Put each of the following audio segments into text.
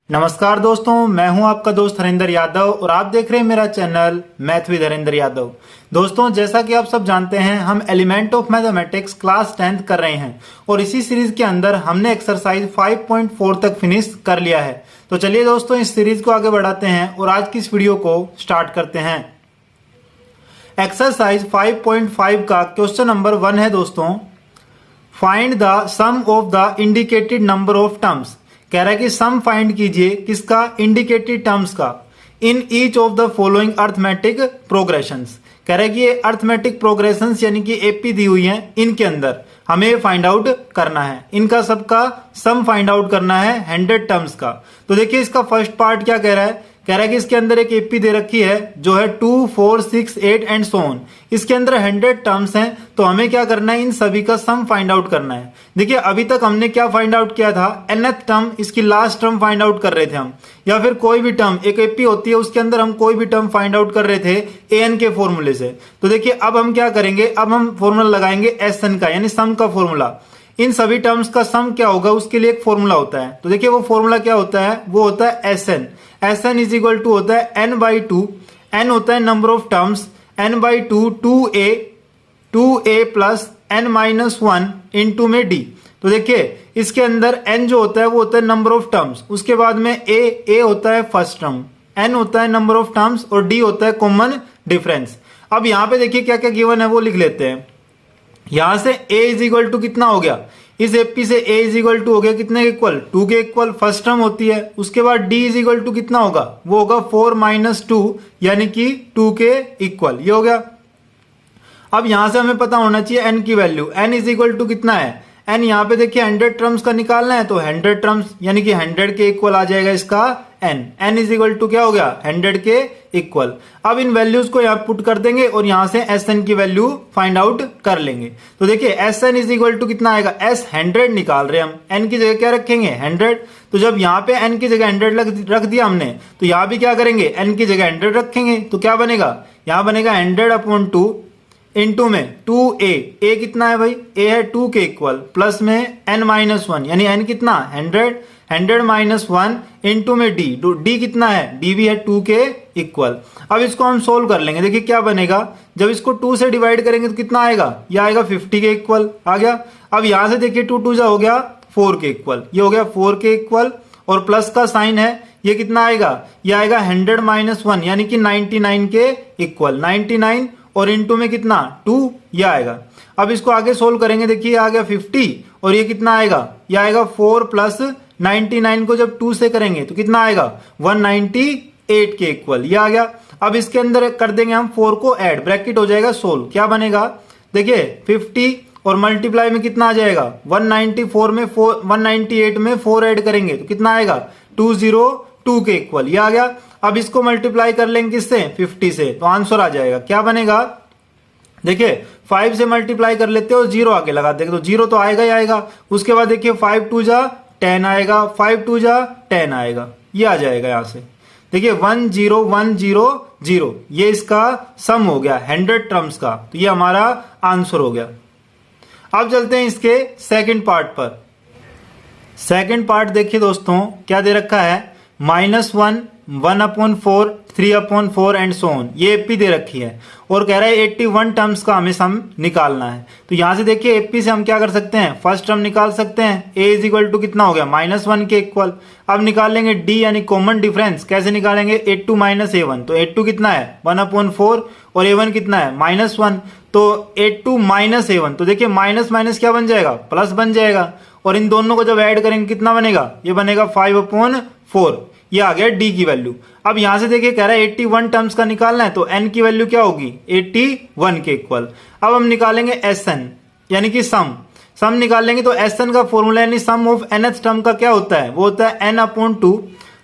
नमस्कार दोस्तों, मैं हूं आपका दोस्त हरिंदर यादव और आप देख रहे हैं मेरा channel math with Harinder Yadav. दोस्तों, जैसा कि आप सब जानते हैं, हम element of mathematics class 10th कर रहे हैं और इसी सीरीज के अंदर हमने एक्सरसाइज 5.4 तक फिनिश कर लिया है। तो चलिए दोस्तों, इस सीरीज को आगे बढ़ाते हैं और आज की इस वीडियो को स्टार्ट करते हैं। एक्सरसाइज 5.5 का क्वेश्चन नंबर 1 है दोस्तों, find the sum of the indicated number of terms. कह रहा है कि सम फाइंड कीजिए किसका, इंडिकेटेड टर्म्स का, in each of the following arithmetic progressions. कह रहा है कि ये अर्थमेटिक प्रोग्रेशंस यानी कि एपी दी हुई हैं, इनके अंदर हमें फाइंड आउट करना है, इनका सबका सम फाइंड आउट करना है 100 टर्म्स का। तो देखिए इसका फर्स्ट पार्ट क्या कह रहा है, कह रहा है कि इसके अंदर एक एपी दे रखी है जो है 2, 4, 6, 8 एंड सो ऑन। इसके अंदर 100 टर्म्स हैं, तो हमें क्या करना है, इन सभी का सम फाइंड आउट करना है। देखिए अभी तक हमने क्या फाइंड आउट किया था, nth टर्म, इसकी लास्ट टर्म फाइंड आउट कर रहे थे हम, या फिर कोई भी टर्म, एक एपी होती है उसके अंदर हम कोई भी टर्म फाइंड आउट कर रहे थे an के फॉर्मूले से। तो देखिए अब हम क्या करेंगे, अब हम फॉर्मूला लगाएंगे sn का, यानी सम का फॉर्मूला। इन सभी टर्म्स का सम क्या होगा, उसके लिए एक फॉर्मूला होता है। तो देखिए वो फॉर्मूला क्या होता है, वो होता है SN। SN is equal to होता है n/2, n होता है number of terms, n/2 2a plus n-1 into में d। तो देखिए इसके अंदर n जो होता है वो होता है नंबर ऑफ टर्म्स, उसके बाद में a होता है फर्स्ट टर्म, n होता है नंबर ऑफ टर्म्स और d होता है कॉमन डिफरेंस। अब यहाँ पे देखिए क्या क्या गिवन है वो लिख लेते हैं। यहां से a इज इक्वल टू कितना हो गया, इस एपी से a इज इक्वल टू हो गया कितने के इक्वल, 2 के इक्वल, फर्स्ट टर्म होती है। उसके बाद d इज इक्वल टू कितना होगा, वो होगा 4 - 2 यानी कि 2 के इक्वल, ये हो गया। अब यहां से हमें पता होना चाहिए n की value, n is equal to कितना है, n यहाँ पे देखिए 100 टर्म्स का निकालना है, तो 100 टर्म्स यानी कि 100 के इक्वल आ जाएगा इसका n इज इक्वल टू क्या हो गया, 100 के इक्वल। अब इन वैल्यूज को यहाँ पुट कर देंगे और यहां से sn की वैल्यू फाइंड आउट कर लेंगे। तो देखिए sn इज इक्वल टू कितना आएगा, s 100 निकाल रहे हैं हम, n की जगह क्या रखेंगे 100। तो जब यहाँ पे n की जगह 100 रख दिया हमने, तो यहाँ भी क्या करेंगे, n की जगह 100 रखेंगे, तो क्या बनेगा, यहाँ बनेगा 100/2 इंटू में 2a, a कितना है भाई, a है 2 के इक्वल, प्लस में n-1 यानी n कितना 100 - 1 इंटू में d कितना है, d भी है 2 के इक्वल। अब इसको हम सोल्व कर लेंगे, देखिए क्या बनेगा, जब इसको 2 से डिवाइड करेंगे तो कितना आएगा, ये आएगा 50 के इक्वल आ गया। अब यहां से देखिए 2 2 हो गया 4 के इक्वल, ये हो गया 4 के इक्वल और प्लस का साइन है, ये कितना आएगा, ये आएगा 100 - 1 यानी कि 99 के इक्वल, 99 और इंटू में कितना 2, ये आएगा। अब इसको आगे सोल्व करेंगे, देखिए आ गया 50 और ये कितना आएगा, ये आएगा 4 प्लस 99 को जब 2 से करेंगे तो कितना आएगा 198 के इक्वल, ये आ गया। अब इसके अंदर कर देंगे हम 4 को ऐड, ब्रैकेट हो जाएगा सोल्व, क्या बनेगा, देखिए 50 और मल्टीप्लाई में कितना आ जाएगा, 198 में 4 ऐड करेंगे तो कितना आएगा 202 के इक्वल, ये आ गया। अब इसको मल्टीप्लाई कर लेंगे किससे, 50 से, तो आंसर आ जाएगा, क्या बनेगा, देखिए 5 से मल्टीप्लाई कर लेते हो, 0 आगे लगा देंगे तो 0 तो आएगा ही आएगा। उसके बाद देखिए 5 2 जा 10 आएगा, 5 2 जा 10 आएगा, ये आ जाएगा। यहां से देखिए 1 0 1 0 0, ये इसका सम हो गया 100 टर्म्स का, तो ये हमारा आंसर हो गया। अब चलते हैं इसके सेकंड पार्ट पर। सेकंड पार्ट देखिए दोस्तों क्या दे रखा है, -1 1/4 3/4 एंड सो ऑन, ये एपी दे रखी है और कह रहा है 81 टर्म्स का हमें सम निकालना है। तो यहां से देखिए एपी से हम क्या कर सकते हैं, फर्स्ट टर्म निकाल सकते हैं, a इज इक्वल टू कितना हो गया -1 के इक्वल। अब निकाल लेंगे d यानी कॉमन डिफरेंस, कैसे निकालेंगे, a2 - a1, तो a2 कितना है 1/4 और a1 कितना है -1, तो a2 - a1, तो देखिए माइनस माइनस क्या बन जाएगा, प्लस बन जाएगा और इन दोनों को जब ऐड करेंगे कितना बनेगा, ये बनेगा 5/4, ये आ गया d की वैल्यू। अब यहां से देखिए कह रहा है 81 टर्म्स का निकालना है, तो n की वैल्यू क्या होगी 81 के इक्वल। अब हम निकालेंगे sn यानी कि सम निकाल लेंगे, तो sn का फॉर्मूला यानी सम ऑफ nth टर्म का क्या होता है, वो होता है n/2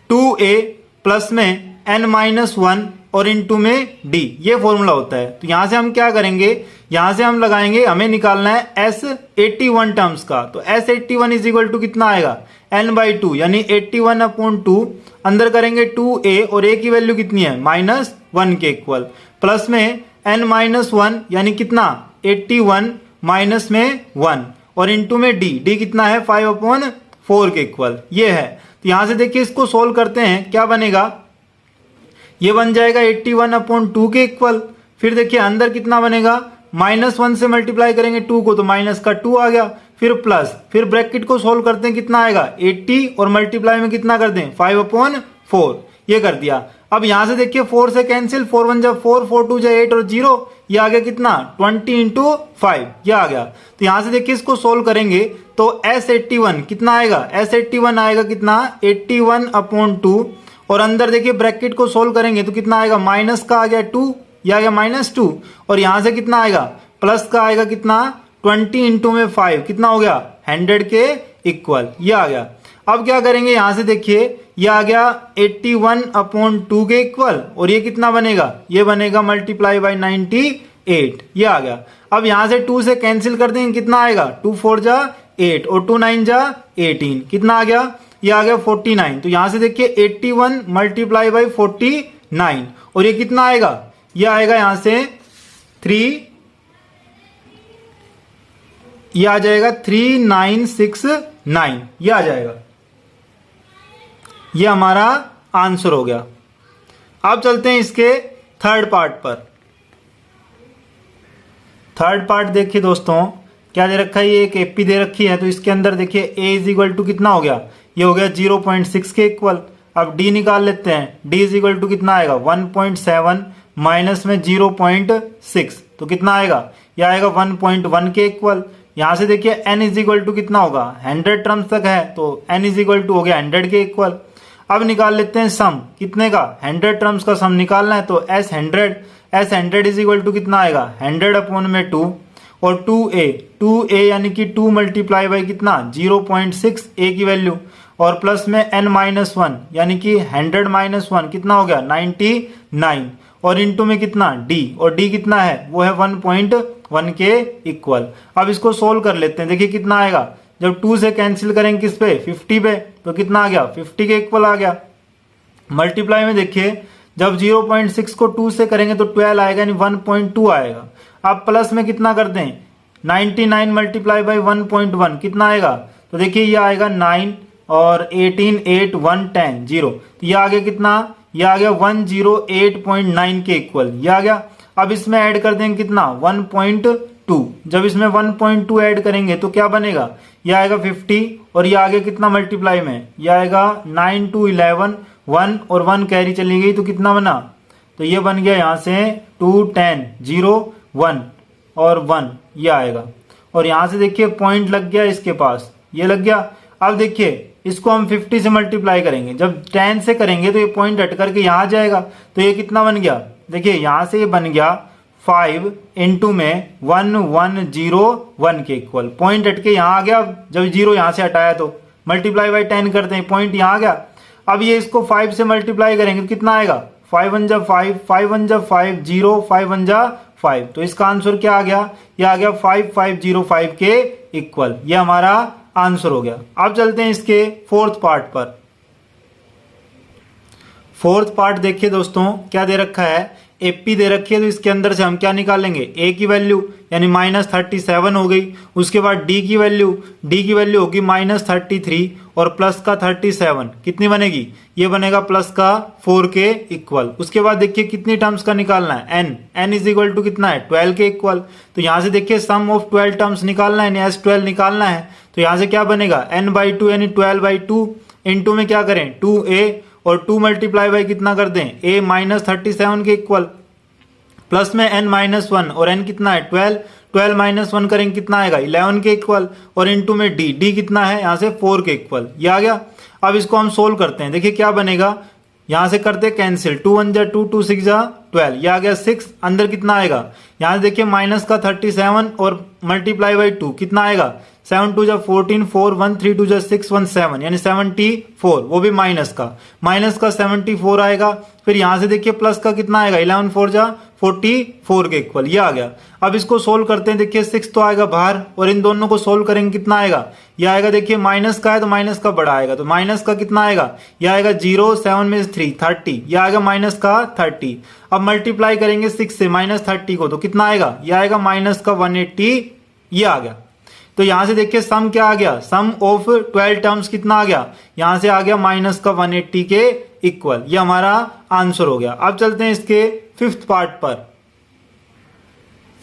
2a प्लस में n-1 और इंटू में d, ये फॉर्मूला होता है। तो यहां से हम क्या करेंगे, यहां से हम लगाएंगे, हमें निकालना है s81 टर्म्स का, तो s81 इज इक्वल टू कितना आएगा n/2 यानी 81/2, अंदर करेंगे 2a और a की वैल्यू कितनी है -1 के इक्वल, प्लस में n-1 यानी कितना 81 माइनस में 1 और इंटू में d कितना है 5/4 के इक्वल, ये है। तो यहां से देखिए इसको सोल्व करते हैं, क्या बनेगा, ये बन जाएगा 81/2 के इक्वल। फिर देखिए अंदर कितना बनेगा, -1 से मल्टीप्लाई करेंगे 2 को तो माइनस का 2 आ गया, फिर प्लस, फिर ब्रैकेट को सोल्व करते हैं कितना आएगा 80 और मल्टीप्लाई में कितना कर दें 5/4, ये कर दिया। अब यहां से देखिए 4 से कैंसिल, 4 1 जा 4, 4 2 जा 8 और 0, ये आ गया कितना 20 × 5, ये आ गया। तो यहां से देखिए इसको सोल्व करेंगे तो S81 कितना आएगा, S81 आएगा कितना 81/2 और अंदर देखिए ब्रैकेट को सोल्व करेंगे तो कितना आएगा, माइनस का आ गया 2, ये आ गया -2 और यहां से कितना आएगा प्लस का आएगा कितना 20 × 5 कितना हो गया 100 के इक्वल, ये आ गया। अब क्या करेंगे, यहां से देखिए ये आ गया 81/2 के इक्वल और ये कितना बनेगा, ये बनेगा मल्टीप्लाई बाय 98, ये आ गया। अब यहां से 2 से कैंसिल कर देंगे, कितना आएगा 2 4 जा 8 और 2 9 जा 18, कितना आ गया, ये आ गया 49। तो यहां से देखिए 81 मल्टीप्लाई बाय 49 और ये कितना आएगा, ये आएगा यहां से 3, ये आ जाएगा 3969, ये आ जाएगा, ये हमारा आंसर हो गया। अब चलते हैं इसके थर्ड पार्ट पर। थर्ड पार्ट देखिए दोस्तों, क्या दे रखा है, ये एक एपी दे रखी है, तो इसके अंदर देखिए a इज टू कितना हो गया, ये हो गया 0.6 के इक्वल। अब d निकाल लेते हैं, d इज टू कितना आएगा 1.7 माइनस में 0.6 तो कितना आएगा, ये आएगा 1.1 के इक्वल। यहां से देखिए n इज टू कितना होगा 100 टर्म्स तक है तो n इज टू हो गया 100 के इक्वल। अब निकाल लेते हैं सम, कितने का 100 टर्म्स का सम निकालना है तो S100 इज टू कितना आएगा 100/2 और 2a यानी कि 2 मल्टीप्लाई बाई कितना 0.6 a की वैल्यू और प्लस में n-1 यानी कि 100 - 1 कितना हो गया 99 और इंटू में कितना d और d कितना है वो है 1.1 के इक्वल। अब इसको सोल्व कर लेते हैं, देखिए कितना आएगा, जब 2 से कैंसिल करेंगे किस पे 50 पे तो कितना आ गया 50 के इक्वल आ गया। मल्टीप्लाई में देखिए जब 0.6 को 2 से करेंगे तो 12 आएगा यानी 1.2 आएगा। अब प्लस में कितना कर दें 99 मल्टीप्लाई बाई 1.1 कितना आएगा, तो देखिए ये आएगा 9 और 18 8 1 10 0 तो ये आ गया कितना, ये आ गया 108.9 के इक्वल, ये आ गया। अब इसमें ऐड कर देंगे कितना 1.2, जब इसमें 1.2 ऐड करेंगे तो क्या बनेगा, ये आएगा 50 और ये आ गया कितना मल्टीप्लाई में, ये आएगा 9 2 11 1 और 1 कैरी चली गई तो कितना बना, तो ये बन गया यहाँ से 2 10 0 1 और 1 ये आएगा। और यहाँ से देखिए पॉइंट लग गया इसके पास, ये लग गया। अब देखिए इसको हम 50 से मल्टीप्लाई करेंगे, जब 10 से करेंगे तो ये पॉइंट हट करके यहाँ जाएगा तो ये कितना बन गया, देखिए यहाँ से ये बन गया 5 इंटू में 1101 के इक्वल, पॉइंट हट के यहाँ आ गया। जब 0 यहाँ से हटाया तो मल्टीप्लाई बाई 10 करते हैं, पॉइंट यहाँ आ गया। अब ये इसको 5 से मल्टीप्लाई करेंगे तो कितना आएगा 5 1 जा 5 5 1 जा 5 0 5 1 जा 5 तो इसका आंसर क्या आ गया, ये आ गया 5505 के इक्वल, ये हमारा आंसर हो गया। अब चलते हैं इसके फोर्थ पार्ट पर। फोर्थ पार्ट देखिए दोस्तों क्या दे रखा है, एपी दे रखी है तो इसके अंदर से हम क्या निकालेंगे a की वैल्यू यानी -37 हो गई, उसके बाद d की वैल्यू होगी -33 और प्लस का 37 कितनी बनेगी, ये बनेगा प्लस का 4 के इक्वल। उसके बाद देखिए कितनी टर्म्स का निकालना है n इज इक्वल टू कितना है 12 के इक्वल। तो यहाँ से देखिए सम ऑफ 12 टर्म्स निकालना है, S12 निकालना है तो यहाँ से क्या बनेगा n/2 यानी 12/2 इंटू में क्या करें 2a और 2 मल्टीप्लाई बाई कितना कर दें a -37 के इक्वल प्लस में n-1 और n कितना है 12 -1 करेंगे कितना आएगा 11 के इक्वल और इंटू में d कितना है यहाँ से 4 के इक्वल, ये आ गया। अब इसको हम सोल्व करते हैं, देखिए क्या बनेगा, यहाँ से करते हैं कैंसिल 2 1 जा 2 2 6 जा 12 ये आ गया 6, अंदर कितना आएगा यहाँ से देखिए माइनस का 37 और मल्टीप्लाई बाई 2 कितना आएगा 7 2 जा 14 4 1 3 2 जा 6 1 7 यानी 74, वो भी माइनस का 74 आएगा। फिर यहाँ से देखिए प्लस का कितना आएगा 11 4 जा 44 के इक्वल, ये आ गया। अब इसको सोल्व करते हैं, देखिए 6 तो आएगा बाहर और इन दोनों को सोल्व करेंगे कितना आएगा, ये आएगा देखिए माइनस का है तो माइनस का बड़ा आएगा तो माइनस का कितना आएगा, ये आएगा 0 7 में 3 30 ये आएगा माइनस का 30। अब मल्टीप्लाई करेंगे 6 से -30 को तो कितना आएगा, ये आएगा माइनस का 180 ये आ गया। तो यहां से देखिए सम क्या आ गया, सम ऑफ 12 टर्म्स कितना आ गया, यहां से आ गया माइनस का 180 के इक्वल। ये हमारा आंसर हो गया। अब चलते हैं इसके फिफ्थ पार्ट पर।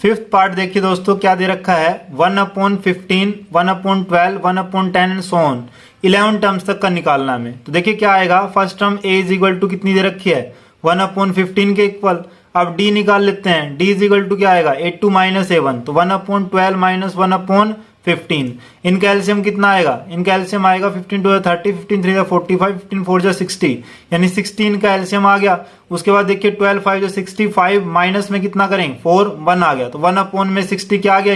फिफ्थ पार्ट देखिए दोस्तों क्या दे रखा है, 1/15, 1/12, 1/10 एंड सो ऑन, 11 टर्म्स तक का निकालना हमें। तो देखिए क्या आएगा, first term a is equal to कितनी दे रखी है, 1/15 के इक्वल। अब d निकाल लेते हैं, d इज इक्वल टू क्या आएगा, a2 माइनस a1, तो 1/12 माइनस 1/15। इनका एलसीएम कितना आएगा, इनका एलसीएम आएगा 15 2 30, 15 3 45, 15 4 60, यानी 16 का एलसीएम आ गया। उसके बाद देखिए 12 5 65, माइनस में कितना करें 4, 1 आ गया, तो 1/60 क्या आ गया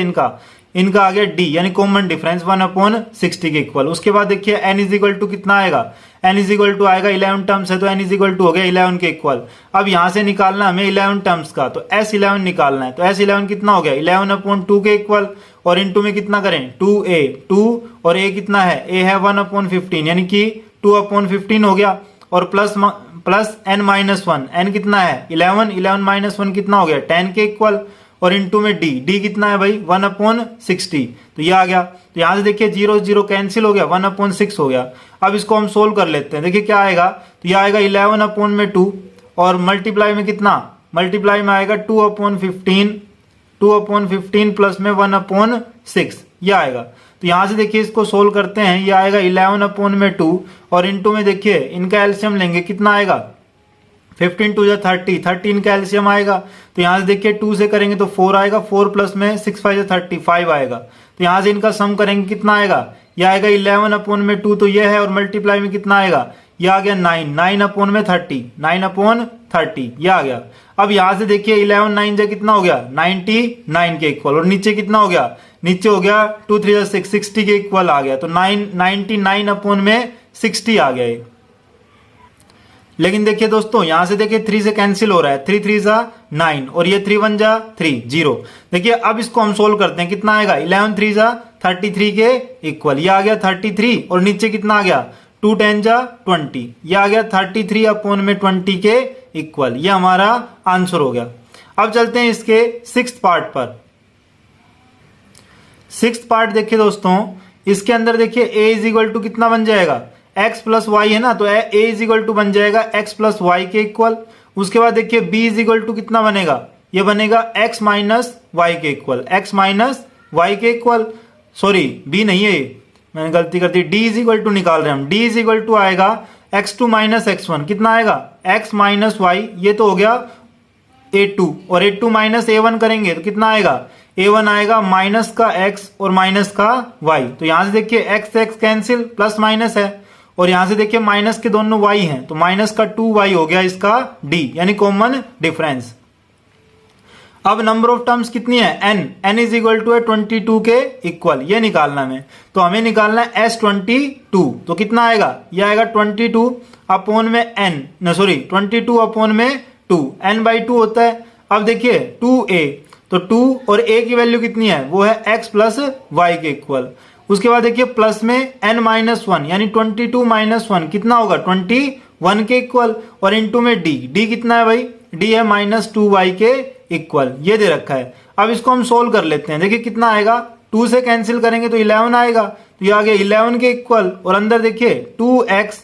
इनका आ गया d, यानी कॉमन डिफरेंस 1/60 के इक्वल। उसके बाद देखिए n इज इक्वल टू कितना आएगा, n इज इक्वल टू आएगा 11 टर्म्स है, तो n इज इक्वल टू हो गया 11 के इक्वल। अब यहां से निकालना हमें 11 टर्म्स का, तो S11 निकालना है, तो S11 कितना हो गया 11/2 के इक्वल, और इनटू में कितना करें 2a, 2 और a कितना है, a है 1/15, यानी कि 2/15 हो गया, और प्लस n-1, n कितना है 11, 11 माइनस 1 कितना हो गया 10 के इक्वल, और इनटू में d कितना है भाई 1/60, तो ये आ गया। तो यहां से देखिए 0 0 कैंसिल हो गया, 1/6 हो गया। अब इसको हम सोल्व कर लेते हैं, देखिए क्या आएगा, तो ये आएगा 11/2 और मल्टीप्लाई में कितना, मल्टीप्लाई में आएगा 2/15 प्लस में 1/6, ये आएगा। तो यहां से देखिए इसको सोल्व करते हैं, ये आएगा 11/2 और इनटू में देखिए इनका एलसीएम लेंगे, कितना आएगा 15 2 30, 13 का एलसीएम आएगा। तो यहां से देखिए 2 से करेंगे तो 4 आएगा, 4 प्लस में 6 5 35 आएगा। तो यहां से इनका सम करेंगे कितना आएगा, यह आएगा 11/2, तो ये है, और मल्टीप्लाई में कितना आएगा, यह आ गया 9/30, 9/30 ये आ गया। अब यहां से देखिए 11 9 जा कितना हो गया 99 के इक्वल, और नीचे कितना हो गया, नीचे हो गया 2 3 6 60 के इक्वल आ गया, तो 99/60 आ गया ये। लेकिन देखिए दोस्तों यहां से देखिए 3 से कैंसिल हो रहा है, 3 3 जा 9 और ये 3 1 जा 3 0। देखिए अब इसको हम सोल्व करते हैं, कितना आएगा 11 3 जा 33 के इक्वल, ये आ गया 33, और नीचे कितना आ गया 2 10 जा 20, ये आ गया 33/20 के इक्वल। ये हमारा आंसर हो गया। अब चलते हैं इसके सिक्स्थ पार्ट पर। सिक्स्थ पार्ट देखिए दोस्तों, इसके अंदर देखिए a इज इक्वल टू कितना बन जाएगा, x प्लस वाई है ना, तो a इज इक्वल टू बन जाएगा x प्लस वाई के इक्वल। उसके बाद देखिए b इज इक्वल टू कितना बनेगा, ये बनेगा x माइनस वाई के इक्वल, x माइनस वाई के इक्वल, सॉरी b नहीं है ये, मैंने गलती कर दी, d इज इक्वल टू निकाल रहे हैं हम, d इज इक्वल टू आएगा x2 माइनस x1, कितना आएगा x माइनस वाई, ये तो हो गया a2, और a2 माइनस a1 करेंगे तो कितना आएगा, a1 आएगा माइनस का x और माइनस का y। तो यहां से देखिए x x cancel, plus minus है, और यहां से देखिए माइनस के दोनों y हैं, तो माइनस का 2y हो गया इसका d, यानी कॉमन डिफरेंस। अब नंबर ऑफ टर्म्स कितनी है n इज इक्वल टू है 22 के इक्वल, ये निकालना है। तो हमें निकालना है S22, तो कितना आएगा, ये आएगा 22 अपॉन में n, न सॉरी 22 अपॉन में 2, n/2 होता है। अब देखिए 2a, तो 2 और a की वैल्यू कितनी है, वो है x प्लस वाई के इक्वल। उसके बाद देखिए प्लस में n-1, यानी 22 माइनस 1 कितना होगा 21 के इक्वल, और इनटू में d कितना है भाई, d है -2y के इक्वल, ये दे रखा है। अब इसको हम सोल्व कर लेते हैं, देखिए कितना आएगा, 2 से कैंसिल करेंगे तो 11 आएगा, तो ये आ गया 11 के इक्वल, और अंदर देखिए 2x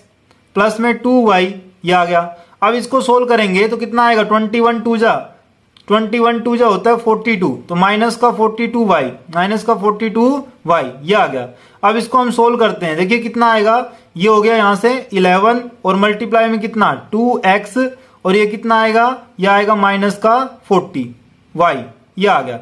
प्लस में 2y, ये आ गया। अब इसको सोल्व करेंगे तो कितना आएगा, 21 2 जा होता है 42, तो माइनस का 42y, ये आ गया। अब इसको हम सोल्व करते हैं, देखिए कितना आएगा, ये हो गया यहां से 11, और मल्टीप्लाई में कितना 2x, और ये कितना आएगा, ये आएगा माइनस का 40y, ये आ गया।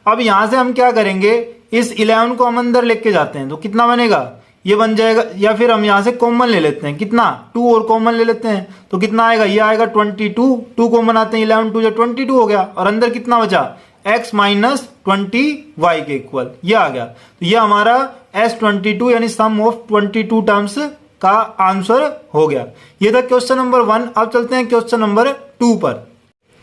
अब यहां से हम क्या करेंगे, इस 11 को हम अंदर लेके जाते हैं, तो कितना बनेगा, ये बन जाएगा, या फिर हम यहां से कॉमन ले लेते हैं, कितना 2 और कॉमन ले लेते हैं, तो कितना आएगा, ये आएगा 22, 2 कॉमन आते हैं, 11 2 22 हो गया, और अंदर कितना बचा x माइनस 20y के इक्वल, ये आ गया। तो ये हमारा S22 यानी सम ऑफ 22 टर्म्स का आंसर हो गया। ये था क्वेश्चन नंबर 1। अब चलते हैं क्वेश्चन नंबर 2 पर।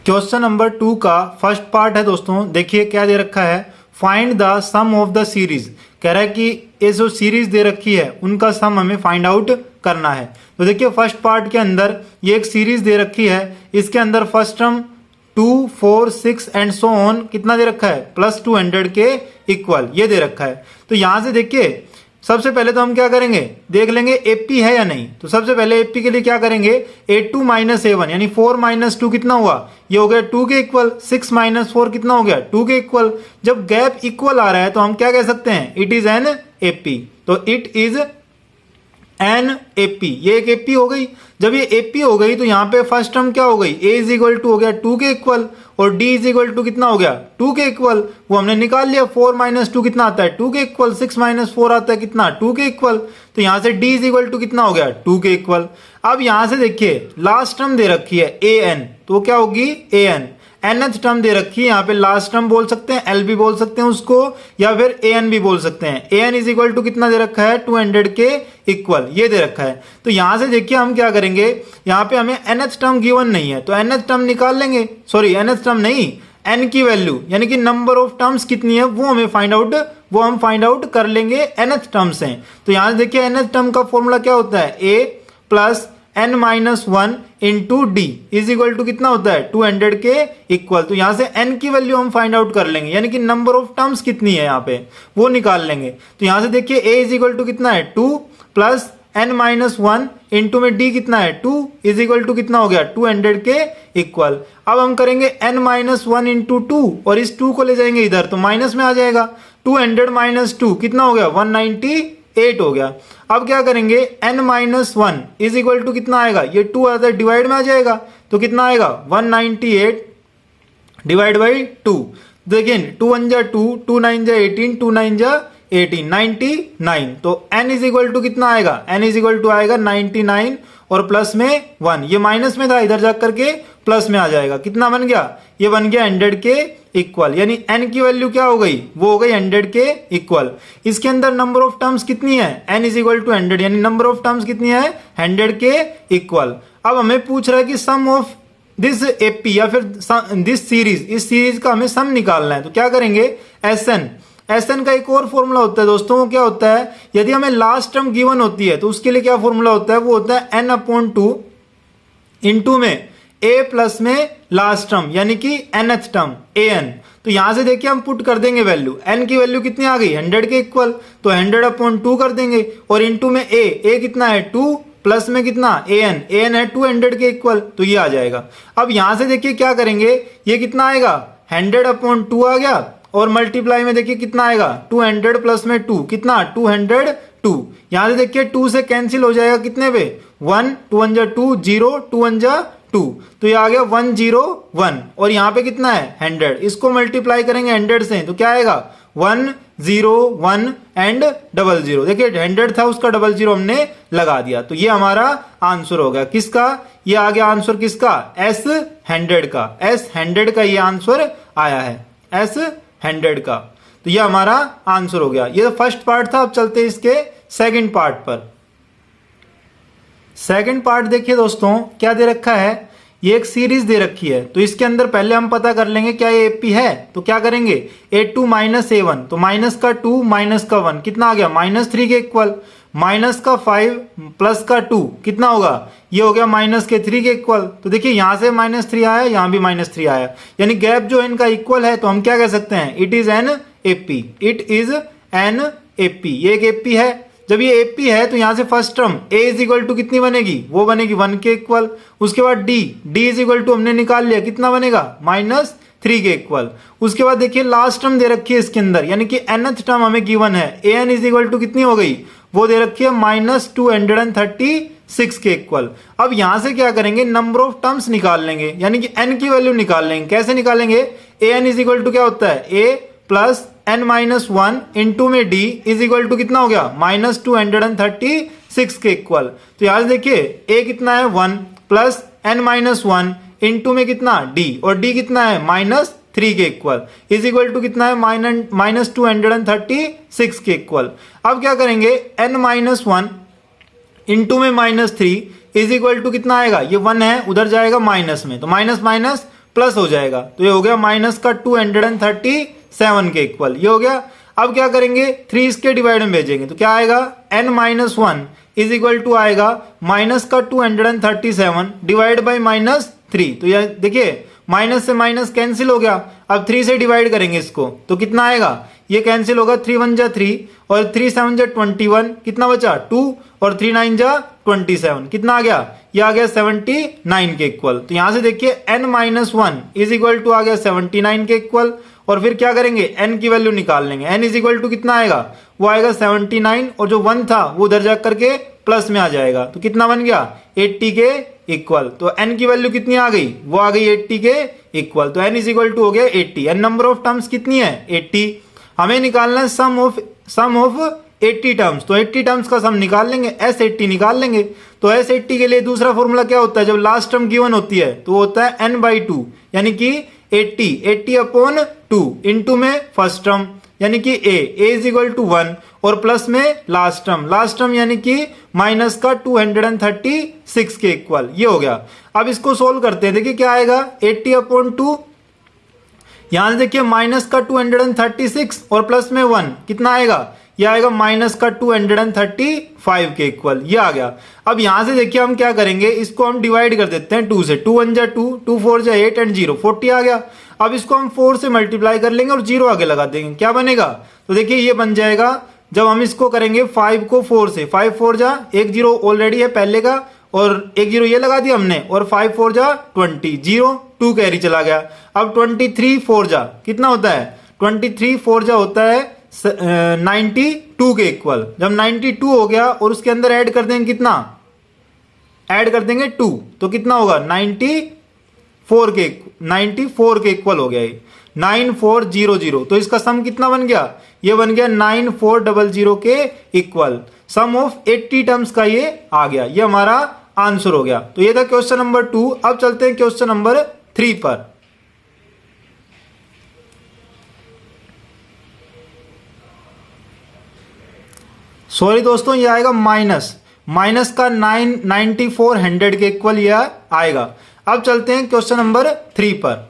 क्वेश्चन नंबर 2 का फर्स्ट पार्ट है दोस्तों, देखिए क्या दे रखा है, find the sum of the series. कह रहा है कि ये जो सीरीज दे रखी है उनका सम हमें फाइंड आउट करना है। तो देखिए फर्स्ट पार्ट के अंदर ये एक सीरीज दे रखी है, इसके अंदर first term 2, 4, 6 and so on कितना दे रखा है प्लस 200 के इक्वल ये दे रखा है। तो यहां से देखिए सबसे पहले तो हम क्या करेंगे देख लेंगे एपी है या नहीं। तो सबसे पहले एपी के लिए क्या करेंगे A2 माइनस A1 यानी 4 माइनस 2 कितना हुआ ये हो गया 2 के इक्वल। 6 माइनस 4 कितना हो गया 2 के इक्वल। जब गैप इक्वल आ रहा है तो हम क्या कह सकते हैं इट इज एन एपी। तो इट इज एन एपी ये एक एपी हो गई। जब ये एपी हो गई तो यहाँ पे फर्स्ट टर्म क्या हो गई a इज इक्वल टू हो गया 2 के इक्वल और d इज इक्वल टू कितना हो गया 2 के इक्वल। वो हमने निकाल लिया 4 माइनस 2 कितना आता है 2 के इक्वल। 6 माइनस 4 आता है कितना 2 के इक्वल। तो यहां से d इज इक्वल टू कितना हो गया 2 के इक्वल। अब यहां से देखिए लास्ट टर्म दे रखी है an तो क्या होगी an। nth टर्म दे रखी है यहाँ पे लास्ट टर्म बोल सकते हैं l भी बोल सकते हैं उसको या फिर an भी बोल सकते हैं। an इज इक्वल टू कितना दे रखा है 200 के इक्वल ये दे रखा है। तो यहां से देखिए हम क्या करेंगे यहाँ पे हमें nth टर्म गिवन नहीं है तो nth टर्म निकाल लेंगे। सॉरी nth टर्म नहीं n की वैल्यू यानी कि नंबर ऑफ टर्म्स कितनी है वो हम फाइंड आउट कर लेंगे nth टर्म से। तो यहां से देखिए nth टर्म का फॉर्मूला क्या होता है a plus n minus 1 into d is equal to कितना होता है 200 के इक्वल। तो यहां से n की वैल्यू हम फाइंड आउट कर लेंगे यानी कि नंबर ऑफ टर्म्स कितनी है यहाँ पे वो निकाल लेंगे। तो यहां से देखिए a इज इक्वल टू कितना है 2 प्लस n माइनस 1 इंटू में d कितना है 2 इज इक्वल टू कितना हो गया 200 के इक्वल। अब हम करेंगे n माइनस 1 इंटू 2 और इस 2 को ले जाएंगे इधर तो माइनस में आ जाएगा। 200 माइनस 2 कितना हो गया 198 हो गया। अब क्या करेंगे n minus 1 is equal to कितना आएगा ये 2 आता है डिवाइड में आ जाएगा तो कितना आएगा 198 डिवाइड बाई 2। देखिए 2 1 जा 2 2 9 जा 18 2 9 जा 18 99। तो n इज इक्वल टू कितना आएगा n इज इक्वल टू आएगा 99 और प्लस में 1 ये माइनस में था इधर जा करके प्लस में आ जाएगा। कितना बन गया ये बन गया 100 के इक्वल यानी n की वैल्यू क्या हो गई वो हो गई 100 के इक्वल। इसके अंदर नंबर ऑफ टर्म्स कितनी है n इज इक्वल टू 100 यानी नंबर ऑफ टर्म्स कितनी है 100 के इक्वल। अब हमें पूछ रहा है कि सम ऑफ दिस एपी या फिर दिस सीरीज इस सीरीज का हमें सम निकालना है। तो क्या करेंगे एसएन का एक और फॉर्मूला होता है दोस्तों। वो क्या होता है यदि हमें लास्ट टर्म गिवन होती है तो उसके लिए क्या फॉर्मूला होता है वो होता है n/2 इंटू में a प्लस में लास्ट टर्म यानी कि nth टर्म an। तो यहां से देखिए हम पुट कर देंगे वैल्यू n की वैल्यू कितनी आ गई 100 के इक्वल तो 100/2 कर देंगे और इंटू में a कितना है 2 प्लस में कितना an है 200 के इक्वल तो ये आ जाएगा। अब यहां से देखिए क्या करेंगे ये कितना आएगा 100/2 आ गया और मल्टीप्लाई में देखिए कितना आएगा 200 प्लस में 2 कितना 202। यहां से देखिए 2 से कैंसिल हो जाएगा कितने पे 1 2 1 जा 2 0 2 1 जा 2 तो ये आ गया 101 और यहाँ पे कितना है 100 इसको मल्टीप्लाई करेंगे 100 से तो क्या आएगा 101 एंड 00। देखिए 100 था उसका 00 हमने लगा दिया तो ये हमारा आंसर हो गया किसका ये आ गया आंसर किसका S100 का। S100 का ये आंसर आया है S100 का। तो ये हमारा आंसर हो गया। ये फर्स्ट पार्ट था। अब चलते हैं इसके सेकंड पार्ट पर। सेकंड पार्ट देखिए दोस्तों क्या दे रखा है ये एक सीरीज दे रखी है तो इसके अंदर पहले हम पता कर लेंगे क्या ये एपी है। तो क्या करेंगे A2 माइनस A1 तो माइनस का 2 माइनस का 1 कितना आ गया -3 के इक्वल माइनस का 5 प्लस का 2 कितना होगा ये हो गया -3 के इक्वल। तो देखिए यहां से -3 आया यहां भी -3 आया यानी गैप जो इनका इक्वल है तो हम क्या कह सकते हैं it is an AP. It is an AP ये एक एपी है। जब ये एपी है तो यहां से first term a is equal to कितनी बनेगी वो बनेगी 1 के इक्वल। उसके बाद d इज इक्वल टू हमने निकाल लिया कितना बनेगा -3 के इक्वल। उसके बाद देखिए लास्ट टर्म दे रखी है इसके अंदर यानी कि nth टर्म हमें गिवन है an इज इक्वल टू कितनी हो गई वो दे रखी है -236 के इक्वल। अब यहां से क्या करेंगे नंबर ऑफ टर्म्स निकाल लेंगे यानी कि n की वैल्यू निकाल लेंगे। कैसे निकालेंगे an इज इक्वल टू क्या होता है a plus n minus 1 into में d इज इक्वल टू कितना हो गया -236 के इक्वल। तो यहां से देखिए a कितना है 1 प्लस n माइनस 1 इंटू में कितना d और d कितना है -3 के इक्वल इज इक्वल टू कितना है -236 के इक्वल। अब क्या करेंगे n माइनस 1 इंटू में -3 इज इक्वल टू कितना आएगा ये 1 है उधर जाएगा माइनस में तो माइनस माइनस प्लस हो जाएगा तो ये हो गया माइनस का 237 के इक्वल ये हो गया। अब क्या करेंगे 3 इसके डिवाइड में भेजेंगे तो क्या आएगा n minus 1 is equal to आएगा माइनस का 237 डिवाइड बाई -3। तो ये देखिए माइनस से माइनस कैंसिल हो गया। अब 3 से डिवाइड करेंगे इसको तो कितना आएगा, ये कैंसिल होगा, 3 1 जा 3 और 3 7 जा 21, कितना बचा 2 और 3 9 जा 27, कितना आ गया, ये आ गया 79 के इक्वल। तो यहां से देखिए n-1 इज इक्वल टू आ गया 79 के इक्वल। और फिर क्या करेंगे, n की वैल्यू निकाल लेंगे, n इज इक्वल टू कितना आएगा, वो आएगा 79 और जो 1 था वो उधर जा करके प्लस में आ जाएगा, तो कितना बन गया 80 के इक्वल। तो n की वैल्यू कितनी आ गई, वो आ गई 80 के इक्वल। तो n इज इक्वल टू हो गया 80। n नंबर ऑफ टर्म्स कितनी है 80। हमें निकालना है सम ऑफ 80 टर्म्स, तो 80 टर्म्स का सम निकाल लेंगे, S80 निकाल लेंगे। तो S80 के लिए दूसरा फॉर्मूला क्या होता है, जब लास्ट टर्म गिवन होती है तो वो होता है n/2, यानी कि 80 अपॉन 2 इंटू में फर्स्ट टर्म यानी कि a इज इक्वल टू 1 और प्लस में लास्ट टर्म यानी कि माइनस का 236 के इक्वल, ये हो गया। अब इसको सोल्व करते हैं, देखिए क्या आएगा, 80 अपॉन 2, यहां से देखिए माइनस का 236 और प्लस में 1 कितना आएगा, यह आएगा माइनस का 235 के इक्वल, ये आ गया। अब यहां से देखिए हम क्या करेंगे, इसको हम डिवाइड कर देते हैं 2 से, 2 1 जा 2, 2 4 जा 8 एंड 0 40 आ गया। अब इसको हम 4 से मल्टीप्लाई कर लेंगे और 0 आगे लगा देंगे, क्या बनेगा, तो देखिए ये बन जाएगा, जब हम इसको करेंगे 5 को 4 से, 5 4 जा 1 0 ऑलरेडी है पहले का और 1 0 ये लगा दिया हमने और 5 4 जा 20, 0 2 कैरी चला गया। अब 23 4 जा कितना होता है, 23 4 जा होता है 92 के इक्वल। जब 92 हो गया और उसके अंदर ऐड कर देंगे कितना, ऐड कर देंगे 2, तो कितना होगा 94 के इक्वल हो गया ये 9400। तो इसका सम कितना बन गया, ये बन गया 9400 के इक्वल। सम ऑफ 80 टर्म्स का ये आ गया, ये हमारा आंसर हो गया। तो ये था क्वेश्चन नंबर 2। अब चलते हैं क्वेश्चन नंबर 3 पर। सॉरी दोस्तों, ये आएगा माइनस का 9400 के इक्वल ये आएगा। अब चलते हैं क्वेश्चन नंबर 3 पर।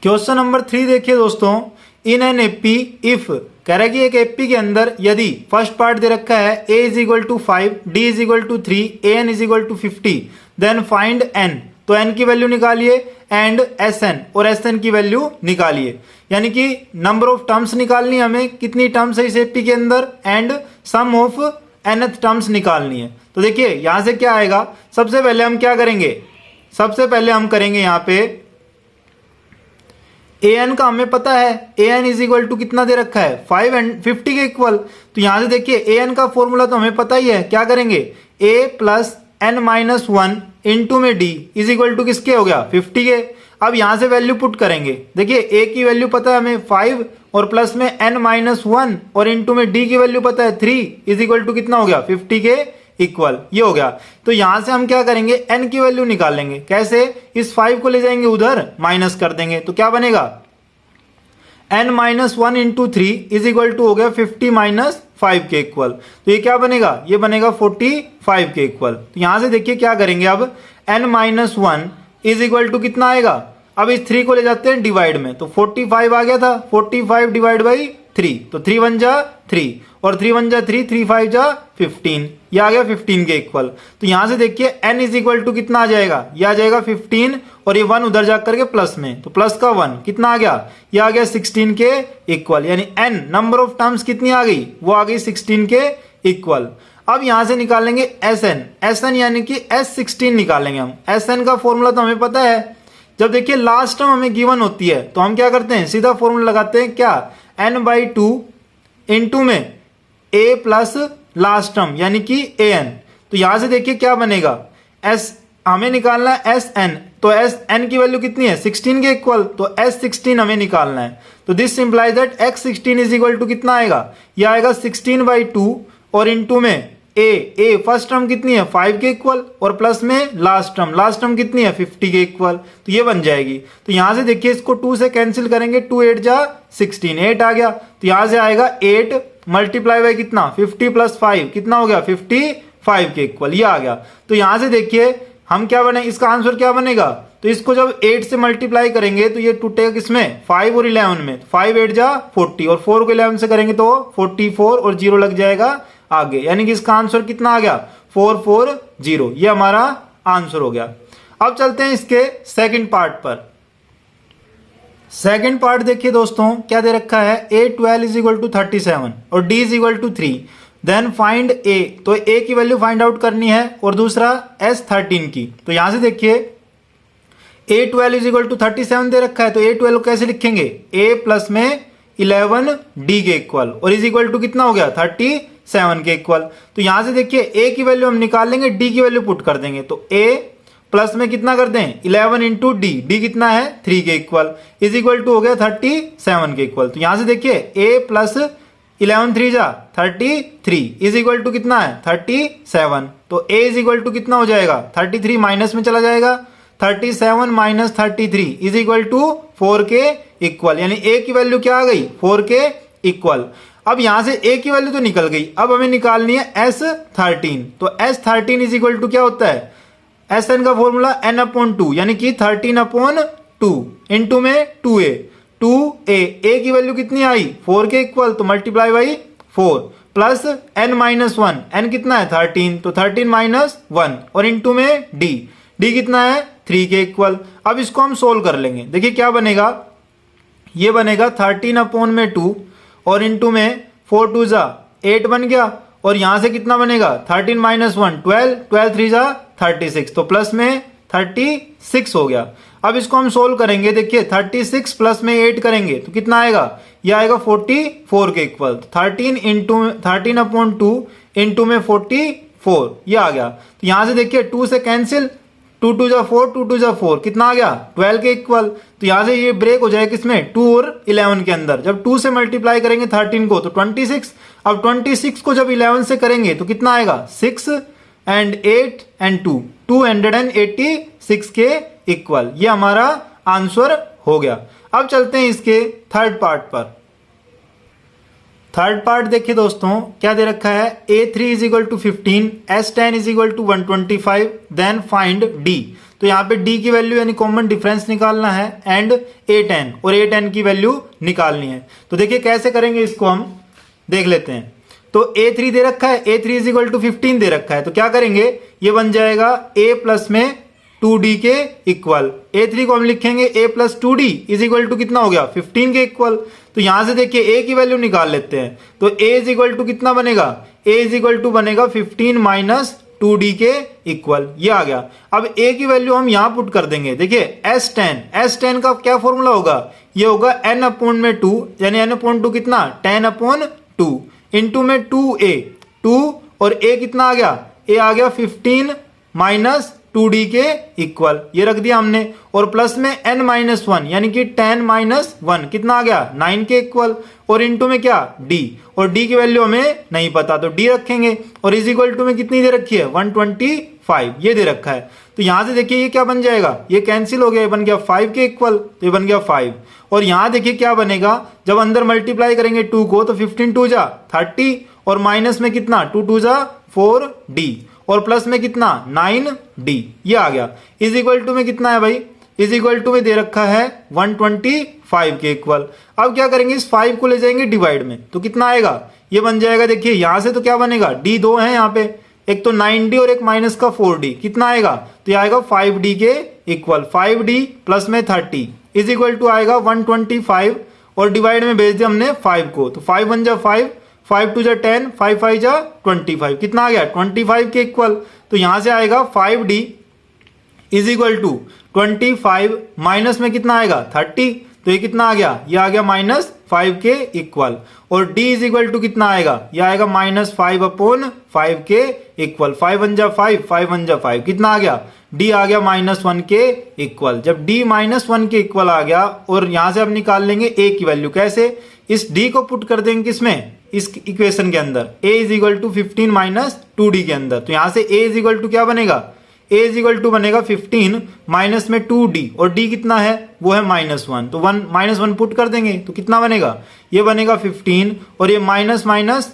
क्वेश्चन नंबर 3 देखिए दोस्तों, इन एन एपी इफ कह रहा है कि एक एपी के अंदर यदि फर्स्ट पार्ट दे रखा है a is equal to 5, d is equal to 3, an is equal to 50, then find n, तो n की वैल्यू निकालिए एंड sn और sn की वैल्यू निकालिए, यानी कि नंबर ऑफ टर्म्स निकालनी है हमें, कितनी टर्म्स है इस एपी के अंदर and sum of nth terms निकालनी है। तो देखिए यहां से क्या आएगा, सबसे पहले हम क्या करेंगे, सबसे पहले हम करेंगे यहां पे an का हमें पता है, an इज इक्वल टू कितना दे रखा है 5 एंड 50 के इक्वल। तो यहां से देखिए an का फॉर्मूला तो हमें पता ही है, क्या करेंगे a प्लस n-1 इंटू में d इज इक्वल टू किसके हो गया 50 के। अब यहां से वैल्यू पुट करेंगे, देखिए a की वैल्यू पता है हमें 5 और प्लस में n-1 और इंटू में d की वैल्यू पता है 3 इज इक्वल टू कितना हो गया 50 के इक्वल, ये हो गया। तो यहां से हम क्या करेंगे, n की वैल्यू निकालेंगे, कैसे, इस 5 को ले जाएंगे उधर माइनस कर देंगे, तो क्या बनेगा n-1 into 3 is equal to हो गया 50 माइनस 5 के इक्वल। तो ये क्या बनेगा, ये बनेगा 45 के इक्वल। तो यहां से देखिए क्या करेंगे, अब n-1 इज इक्वल टू कितना आएगा, अब इस 3 को ले जाते हैं डिवाइड में, तो 45 आ गया था, 45 डिवाइड बाई 3, तो 3 1 जा 3 और 3 1 जा 3, 3 5 जा 15, ये आ गया 15 के इक्वल। तो यहां से देखिए n इज इक्वल टू कितना आ जाएगा, ये आ जाएगा 15 और ये 1 उधर जाकर के प्लस में, तो प्लस का 1 कितना आ गया, ये आ गया 16 के इक्वल, यानी n नंबर ऑफ टर्म्स कितनी आ गई, वो आ गई 16 के इक्वल। अब यहां से निकालेंगे sn यानी कि S16 निकालेंगे हम। sn का फॉर्मूला तो हमें पता है, जब देखिए लास्ट टर्म हमें गिवन होती है तो हम क्या करते हैं, सीधा फॉर्मूला लगाते हैं, क्या n/2 इंटू में a प्लस लास्ट टर्म यानी कि an। तो यहां से देखिए क्या बनेगा, हमें निकालना है sn, तो n की वैल्यू कितनी है 16 के इक्वल, तो S16 हमें निकालना है। तो this implies that x16 is equal to कितना आएगा, यह आएगा 16/2 और इंटू में a फर्स्ट टर्म कितनी है 5 के इक्वल और प्लस में लास्ट टर्म कितनी है 50 के इक्वल, तो ये बन जाएगी। तो यहां से देखिए इसको 2 से कैंसिल करेंगे, 2 8 जा 16, 8 आ गया। तो यहां से आएगा 8 मल्टीप्लाई बाय कितना 50 प्लस 5 कितना हो गया 55 के इक्वल, ये आ गया। तो यहां से देखिए हम क्या बने, इसका आंसर क्या बनेगा, तो इसको जब 8 से मल्टीप्लाई करेंगे तो ये टूटेगा किसमें 5 और 11 में, 5 8 जा 40 और 4 को 11 से करेंगे तो 44 और 0 लग जाएगा आगे, यानी कि इसका आंसर कितना आ गया 440, ये हमारा आंसर हो गया। अब चलते हैं इसके सेकंड पार्ट पर। सेकंड पार्ट देखिए दोस्तों, क्या दे रखा है, A12 इज इक्वल टू 37 और D is equal to 3, then find A। तो A की वैल्यू फाइंड आउट करनी है और दूसरा S13 की। तो यहां से देखिए A12 इज इक्वल टू 37 दे रखा है, तो A12 कैसे लिखेंगे, A प्लस में 11 D के इक्वल और इज इक्वल टू कितना हो गया 37 के इक्वल। तो यहां से देखिए A की वैल्यू हम निकाल लेंगे, D की वैल्यू पुट कर देंगे। तो A प्लस में कितना कर दें 11 इंटू डी, डी कितना है 3 के इक्वल, इज इक्वल टू हो गया 37 के इक्वल। तो यहां से देखिए A प्लस 11 3 जा 33 इज इक्वल टू कितना है 37। तो A इज इक्वल टू कितना हो जाएगा 33 माइनस में चला जाएगा, 37 माइनस 33 इज इक्वल टू 4 के इक्वल, यानी A की वैल्यू क्या आ गई 4 के इक्वल। अब यहां से A की वैल्यू तो निकल गई, अब हमें निकालनी है S13। तो S13 इज इक्वल टू क्या होता है, एस एन का फॉर्मूला n अपॉन 2 यानी कि 13 अपॉन 2 इंटू में 2a, 2a, a की वैल्यू कितनी आई 4 के इक्वल, तो multiply by 4 plus n minus 1, n कितना है 13, तो 13 माइनस 1 और इंटू में d, d कितना है 3 के इक्वल। अब इसको हम सोल्व कर लेंगे, देखिए क्या बनेगा, ये बनेगा 13 अपॉन में 2 और इंटू में 4 2 जा 8 बन गया, और यहां से कितना बनेगा 13 माइनस 1 12, 12 3 जा 36, तो प्लस में 36 हो गया। अब इसको हम सोल्व करेंगे, देखिए 36 प्लस में 8 करेंगे तो कितना आएगा, ये आएगा 44 के इक्वल। 13 अपॉन 2 इंटू में 44 ये आ गया। तो यहां से देखिए 2 से कैंसिल, 2 2 जा 4, 2 2 जा 4 कितना आ गया 12 के इक्वल। तो यहां से ये ब्रेक हो जाएगा किसमें 2 और 11 के अंदर, जब 2 से मल्टीप्लाई करेंगे 13 को तो 26, अब 26 को जब 11 से करेंगे तो कितना आएगा 6 एंड 8 एंड 2 286 के इक्वल। ये हमारा आंसर हो गया। अब चलते हैं इसके थर्ड पार्ट पर। थर्ड पार्ट देखिए दोस्तों, क्या दे रखा है, A3 is equal to 15, S10 is equal to 125, then find D। तो यहाँ पे D की वैल्यू यानी कॉमन डिफरेंस निकालना है एंड A10, और A10 की वैल्यू निकालनी है। तो देखिए कैसे करेंगे इसको हम देख लेते हैं। तो A3 दे रखा है, A3 इज इक्वल टू 15 दे रखा है, तो क्या करेंगे, ये बन जाएगा A प्लस में 2D के इक्वल। A3 को हम लिखेंगे A plus 2D is equal to कितना हो गया 15 के इक्वल। तो यहां से देखिए A की वैल्यू निकाल लेते हैं, तो A इज इक्वल टू कितना बनेगा, A इज इक्वल टू बनेगा 15 माइनस 2D के इक्वल, ये आ गया। अब A की वैल्यू हम यहां पुट कर देंगे, देखिए S10 का क्या फॉर्मूला होगा, ये होगा n अपॉन में 2, यानी n अपॉन 2 कितना 10 अपॉन 2 इंटू में 2a, 2 और a कितना आ गया, a आ गया 15 माइनस 2d के इक्वल, ये रख दिया हमने, और प्लस में n माइनस 1 यानी कि 10 माइनस 1 कितना आ गया 9 के इक्वल, और इंटू में क्या d, और d की वैल्यू हमें नहीं पता तो d रखेंगे, और इज इक्वल टू में कितनी दे रखी है 125 ये दे रखा है। तो यहां से देखिए ये क्या बन जाएगा, ये कैंसिल हो गया, ये बन गया 5 के इक्वल, तो ये बन गया 5। और यहां देखिए क्या बनेगा, जब अंदर मल्टीप्लाई करेंगे 2 को तो 15 2 जा 30, और माइनस में कितना 2 2 जा 4d, और प्लस में कितना 9d, ये आ गया। इज इक्वल टू में कितना है भाई, इज इक्वल टू में दे रखा है 125 के इक्वल। अब क्या करेंगे, इस 5 को ले जाएंगे डिवाइड में, तो कितना आएगा, ये बन जाएगा, देखिए यहां से तो क्या बनेगा d 2 है यहाँ पे, एक तो 9d और एक माइनस का 4d, कितना आएगा, तो ये आएगा 5d के इक्वल, 5d प्लस में 30 इज इक्वल टू आएगा 125, और डिवाइड में भेज दिया हमने 5 को, तो 5 1 जा 5, 5 2 जा 10, 5 5 जा 25, कितना आ गया 25 के इक्वल। तो यहां से आएगा 5d is equal to 25 minus में कितना आएगा 30, तो ये कितना आ गया, ये आ गया माइनस 5 के इक्वल, और d इज इक्वल टू कितना आएगा, ये आएगा माइनस 5 अपॉन 5 के इक्वल, 5 1 जा 5, 5 1 जा 5, कितना आ गया, d आ गया माइनस 1 के इक्वल। जब d माइनस 1 के इक्वल आ गया, और यहां से अब निकाल लेंगे a की वैल्यू, कैसे, इस d को पुट कर देंगे किसमें, इस इक्वेशन के अंदर, a is equal to 15 minus 2d के अंदर। तो यहां से a इज इक्वल टू क्या बनेगा, a इज इक्वल टू बनेगा 15 माइनस में 2d, और d कितना है, वो है माइनस 1, तो माइनस 1 पुट कर देंगे तो कितना बनेगा, ये बनेगा 15, और ये माइनस माइनस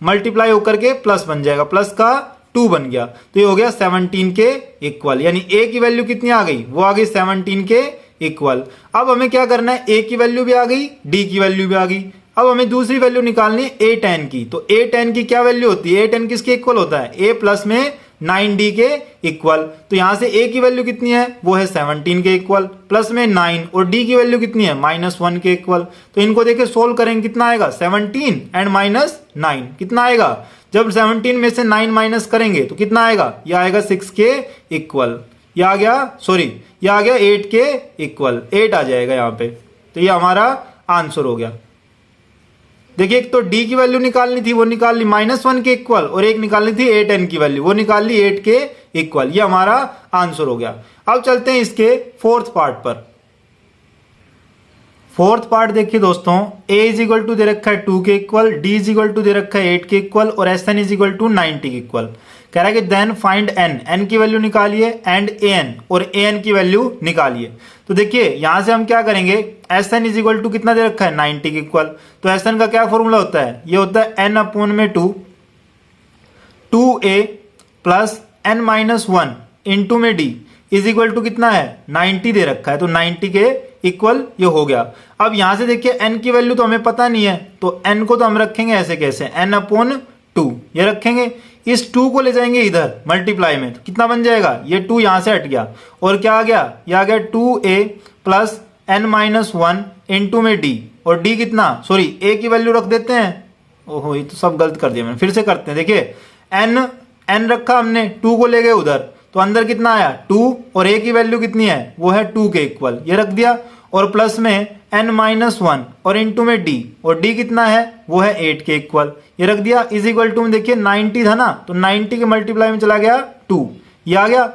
मल्टीप्लाई होकर के प्लस बन जाएगा, प्लस का 2 बन गया, तो ये हो गया 17 के इक्वल, यानी a की वैल्यू कितनी आ गई, वो आ गई 17 के इक्वल। अब हमें क्या करना है, a की वैल्यू भी आ गई, d की वैल्यू भी आ गई, अब हमें दूसरी वैल्यू निकालनी है A10 की। तो A10 की क्या वैल्यू होती है, A10 किसके इक्वल होता है, A प्लस में 9d के इक्वल। तो यहां से a की वैल्यू कितनी है, वो है 17 के इक्वल, प्लस में 9 और d की वैल्यू कितनी है -1 के इक्वल। तो इनको देखिए सोल्व करेंगे, कितना आएगा 17 एंड -9 कितना आएगा, जब 17 में से 9 माइनस करेंगे तो कितना आएगा, ये आएगा 6 के इक्वल, ये आ गया 8 के इक्वल, 8 आ जाएगा यहाँ पे। तो ये हमारा आंसर हो गया। देखिए एक तो d की वैल्यू निकालनी थी, वो निकाल ली -1 के इक्वल, और एक निकालनी थी 8n की वैल्यू, वो निकाल ली 8 के इक्वल। ये हमारा आंसर हो गया। अब चलते हैं इसके फोर्थ पार्ट पर। फोर्थ पार्ट देखिए दोस्तों, a इज इक्वल टू दे रखा है 2 के इक्वल, d इज इक्वल टू दे रखा है 8 के इक्वल, और Sn इज इक्वल टू 90 के इक्वल। कह रहा है कि देन फाइंड n की वैल्यू निकालिए एंड an, और an की वैल्यू निकालिए। तो देखिए यहां से हम क्या करेंगे, Sn इज इक्वल टू कितना दे रखा है 90 के इक्वल। तो Sn का क्या फॉर्मूला होता है, ये होता है n अपॉन में 2a प्लस n-1 इंटू में d इज इक्वल टू कितना है 90 दे रखा है, तो 90 के इक्वल ये हो गया। अब यहां से देखिए n की वैल्यू तो हमें पता नहीं है, तो n को तो हम रखेंगे ऐसे कैसे, n अपॉन 2 ये रखेंगे, इस 2 को ले जाएंगे इधर मल्टीप्लाई में, तो कितना बन जाएगा, ये 2 यहां से हट गया, और क्या आ गया, ये आ गया 2a प्लस n-1 इंटू में d, और d कितना, a की वैल्यू रख देते हैं, ओहो ये तो सब गलत कर दिया मैंने, फिर से करते हैं। देखिए n रखा हमने, 2 को ले गए उधर, तो अंदर कितना आया 2, और a की वैल्यू कितनी है, वो है 2 के इक्वल, ये रख दिया, और प्लस में n-1 और इंटू में d, और d कितना है, वो है 8 के इक्वल, ये रख दिया, इज इक्वल टू में देखिए 90 था ना, तो 90 के मल्टीप्लाई में चला गया 2, ये आ गया।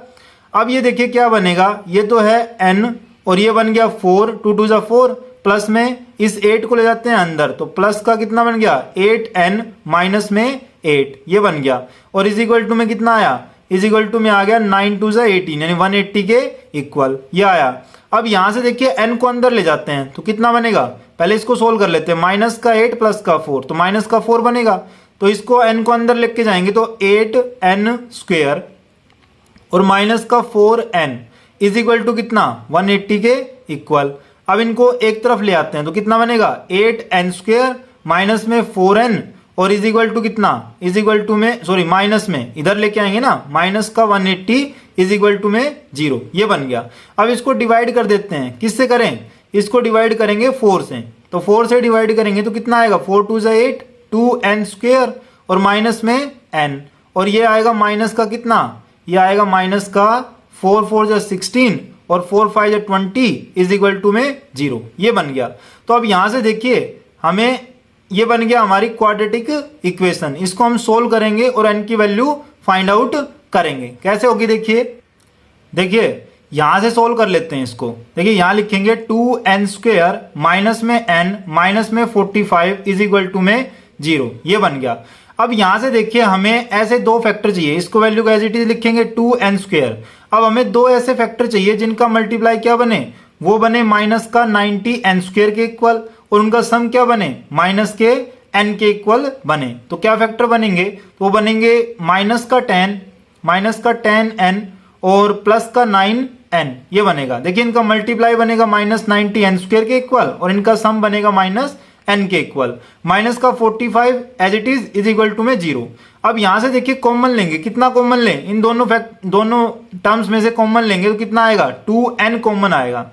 अब ये देखिए क्या बनेगा, ये तो है n और ये बन गया 4, 2 2 4, प्लस में इस 8 को ले जाते हैं अंदर, तो प्लस का कितना बन गया 8n माइनस में 8, ये बन गया, और इज इक्वल टू में कितना आया, इज इक्वल टू में आ गया 9 2 18 यानी 180 के इक्वल, ये आया। अब यहां से देखिए n को अंदर ले जाते हैं तो कितना बनेगा, पहले इसको सोल्व कर लेते हैं, माइनस का 8 प्लस का 4, तो माइनस का 4 बनेगा, तो इसको n को अंदर लेके जाएंगे तो 8n स्क्वेयर और माइनस का 4n इज इक्वल टू कितना 180 के इक्वल। अब इनको एक तरफ ले आते हैं तो कितना बनेगा 8n स्क्वेयर माइनस में 4n और इज इक्वल टू कितना, इज इक्वल टू में माइनस में इधर लेके आएंगे ना, माइनस का 180 इज इक्वल टू में 0, ये बन गया। अब इसको डिवाइड कर देते हैं, किससे करें, इसको डिवाइड करेंगे 4 से, तो 4 से डिवाइड करेंगे तो कितना आएगा 4 2 8 2n स्क्वेयर और माइनस में n, और ये आएगा माइनस का कितना, ये आएगा माइनस का 4 4 16 और 4 5 20 इज इक्वल टू में 0, ये बन गया। तो अब यहां से देखिए हमें ये बन गया हमारी क्वाड्रेटिक इक्वेशन, इसको हम सोल्व करेंगे और n की वैल्यू फाइंड आउट करेंगे। कैसे होगी देखिए यहां से सोल्व कर लेते हैं इसको। देखिए यहां लिखेंगे 2n स्क्वेयर माइनस में n माइनस में 45 इज इक्वल टू में 0, ये बन गया। अब यहां से देखिए हमें ऐसे दो फैक्टर चाहिए, इसको वैल्यू एज इट इज लिखेंगे 2n स्क्वेयर। अब हमें दो ऐसे फैक्टर चाहिए जिनका मल्टीप्लाई क्या बने, वो बने माइनस का 90n स्क्वेयर के इक्वल और उनका सम क्या बने माइनस के n के इक्वल बने। तो क्या फैक्टर बनेंगे, तो वो बनेंगे माइनस का 10n और प्लस का 9n, ये बनेगा। देखिए इनका मल्टीप्लाई बनेगा माइनस 90n स्क्वेयर के इक्वल और इनका सम बनेगा माइनस n के इक्वल। माइनस का 45 as it is equal to में 0। अब यहां से देखिए कॉमन लेंगे, कितना कॉमन लें, इन दोनों टर्म्स में से कॉमन लेंगे तो कितना आएगा 2n कॉमन आएगा,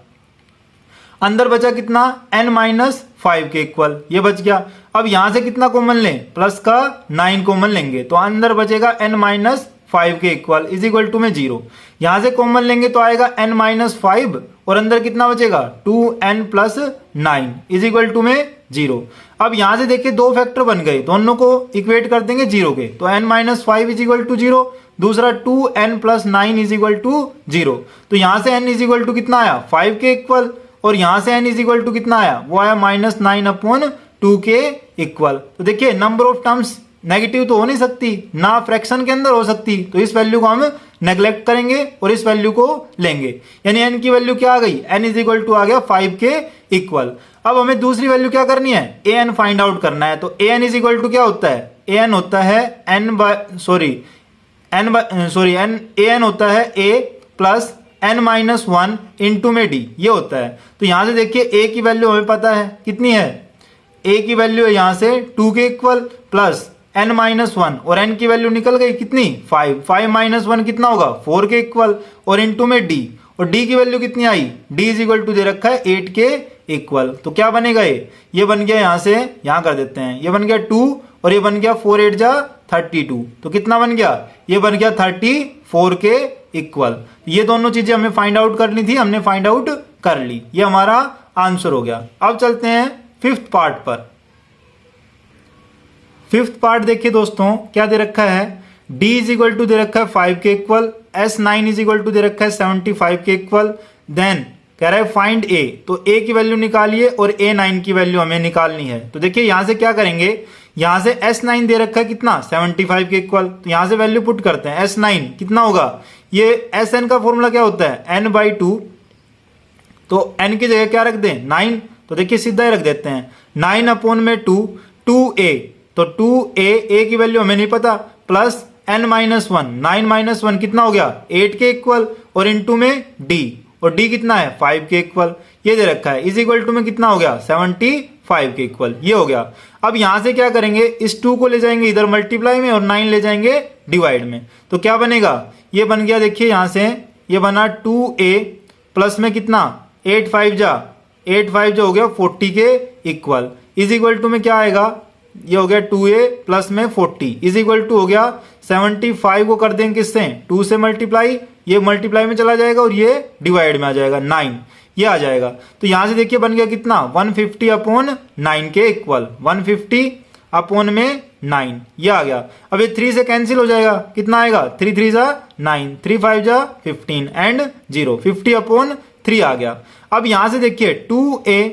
अंदर बचा कितना n माइनस 5 के इक्वल, ये बच गया। अब यहां से कितना कॉमन लें, प्लस का 9 कॉमन लेंगे तो अंदर बचेगा n माइनस 5 के इक्वल इज इक्वल टू में 0। यहां से कॉमन लेंगे तो आएगा n माइनस 5 और अंदर कितना बचेगा 2n plus 9 is equal to में 0। अब यहां से देखिए दो फैक्टर बन गए, दोनों को इक्वेट कर देंगे 0 के, तो n minus 5 is equal to 0, दूसरा 2n plus 9 is equal to 0। तो यहां से n इज इक्वल टू कितना आया 5 के इक्वल और यहां से n इज इक्वल टू कितना आया, वो आया माइनस 9 अपॉन 2 के इक्वल। तो देखिए नंबर ऑफ टर्म्स नेगेटिव तो हो नहीं सकती ना, फ्रैक्शन के अंदर हो सकती, तो इस वैल्यू को हम नेग्लेक्ट करेंगे और इस वैल्यू को लेंगे, यानी n की वैल्यू क्या आ गई, n इज इक्वल टू आ गया 5 के इक्वल। अब हमें दूसरी वैल्यू क्या करनी है, an फाइंड आउट करना है। तो an इज इक्वल टू क्या होता है, an होता है an होता है a plus n minus 1 into में d, ये होता है। तो यहां से देखिए a की वैल्यू हमें पता है कितनी है, a की वैल्यू है यहां से 2 के इक्वल प्लस n-1 और n की वैल्यू निकल गई कितनी 5, 5 - 1 कितना होगा 4 के इक्वल, और इनटू में d, और d की वैल्यू कितनी आई, d इज इक्वल टू दे रखा है 8 के इक्वल। तो क्या बनेगा, ये बन गया, यहां से यहां कर देते हैं, ये बन गया 2 और ये बन गया 4 8 जा 32। तो कितना बन गया, ये बन गया 34 के इक्वल। ये दोनों चीजें हमें फाइंड आउट करनी थी, हमने फाइंड आउट कर ली, ये हमारा आंसर हो गया। अब चलते हैं फिफ्थ पार्ट पर। फिफ्थ पार्ट देखिए दोस्तों, क्या दे रखा है, d इज इक्वल टू दे रखा है 5 के इक्वल, S9 इज इक्वल टू दे रखा है 75 के इक्वल, देन कह रहा है फाइंड a, तो a की वैल्यू निकालिए और A9 की वैल्यू हमें निकालनी है। तो देखिए यहां से क्या करेंगे, यहां से S9 दे रखा है कितना 75 के इक्वल, तो यहां से वैल्यू पुट करते हैं, S9 कितना होगा, ये Sn का फॉर्मूला क्या होता है n/2, तो n की जगह क्या रख दें 9, तो देखिए सीधा ही रख देते हैं 9/2 2a, तो 2a की वैल्यू हमें नहीं पता, प्लस n-1, 9 - 1 कितना हो गया 8 के इक्वल, और इनटू में d, और d कितना है 5 के इक्वल, ये दे रखा है, इज इक्वल टू में कितना हो गया 75 के इक्वल, ये हो गया। अब यहां से क्या करेंगे, इस 2 को ले जाएंगे इधर मल्टीप्लाई में और 9 ले जाएंगे डिवाइड में, तो क्या बनेगा, ये बन गया, देखिए यहां से ये बना 2a प्लस में कितना 8 5 जा हो गया 40 के इक्वल, इज इक्वल टू में क्या आएगा, ये हो गया 2a प्लस में 40 इज इक्वल टू हो गया 75 को कर देंगे किससे 2 से मल्टीप्लाई, ये मल्टीप्लाई में चला जाएगा और ये डिवाइड में आ जाएगा 9, ये आ जाएगा। तो यहां से देखिए बन गया कितना 150/9 के इक्वल, 150/9, ये आ गया। अब ये 3 से कैंसिल हो जाएगा, कितना आएगा 3 3 जा 9, 3 5 जा 15 एंड 0, 50/3 आ गया। अब यहां से देखिए 2a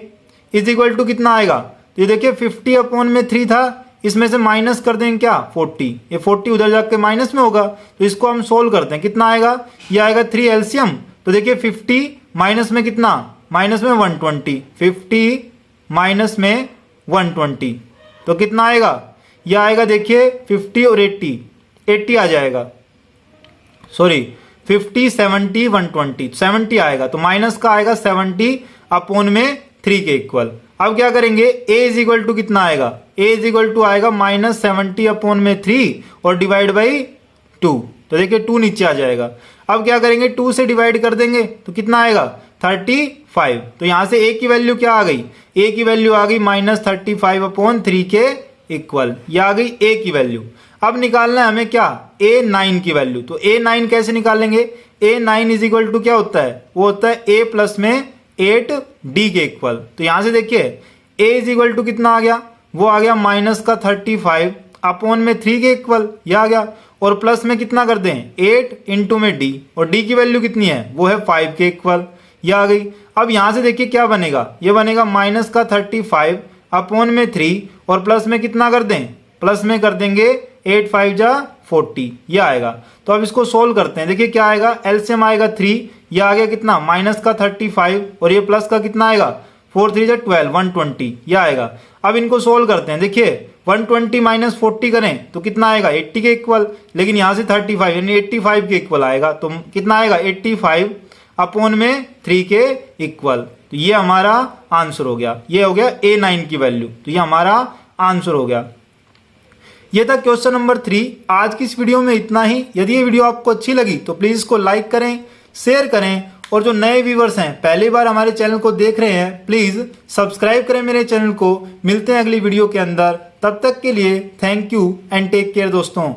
इज इक्वल टू कितना आएगा, तो ये देखिए 50/3 था, इसमें से माइनस कर देंगे क्या 40, ये 40 उधर जाके माइनस में होगा, तो इसको हम सोल्व करते हैं, कितना आएगा, ये आएगा 3 एलसीएम, तो देखिए 50 माइनस में कितना, माइनस में 120, 50 माइनस में 120, तो कितना आएगा, ये आएगा देखिए 50 और 80 आ जाएगा, सॉरी 50 70 120 70 आएगा, तो माइनस का आएगा 70/3 के इक्वल। अब क्या करेंगे, a इज इक्वल टू कितना आएगा, a इज इक्वल टू आएगा -70/3 और डिवाइड बाई 2, तो देखिए 2 नीचे आ जाएगा। अब क्या करेंगे 2 से डिवाइड कर देंगे तो कितना आएगा 35, तो यहां से a की वैल्यू क्या आ गई, a की वैल्यू आ गई -35/3 के इक्वल, ये आ गई a की वैल्यू। अब निकालना है हमें क्या A9 की वैल्यू, तो A9 कैसे निकालेंगे, A9 इज इक्वल टू क्या होता है, वो होता है a प्लस में 8d के इक्वल। तो यहां से देखिए a इज इक्वल टू कितना आ गया, वो आ गया -35/3 के इक्वल, ये आ गया, और प्लस में कितना कर दें 8 इंटू में d, और d की वैल्यू कितनी है, वो है 5 के इक्वल, ये आ गई। अब यहां से देखिए क्या बनेगा, ये बनेगा -35/3 और प्लस में कितना कर दें, प्लस में कर देंगे 8 5 जा 40, ये आएगा। तो अब इसको सोल्व करते हैं, देखिए क्या आएगा, एलसीएम आएगा 3, ये आ गया कितना -35 और ये प्लस का कितना आएगा 4 3 जा 12 120, ये आएगा। अब इनको सोल्व करते हैं, देखिए 120 - 40 करें तो कितना आएगा 80 के इक्वल, लेकिन यहां से 35 यानी 85 के इक्वल आएगा, तो कितना आएगा 85/3 के इक्वल। तो ये हमारा आंसर हो गया, ये हो गया A9 की वैल्यू, तो ये हमारा आंसर हो गया। ये था क्वेश्चन नंबर 3। आज की इस वीडियो में इतना ही। यदि ये वीडियो आपको अच्छी लगी तो प्लीज इसको लाइक करें, शेयर करें, और जो नए व्यूवर्स हैं पहली बार हमारे चैनल को देख रहे हैं प्लीज सब्सक्राइब करें मेरे चैनल को। मिलते हैं अगली वीडियो के अंदर, तब तक के लिए thank you and take care दोस्तों।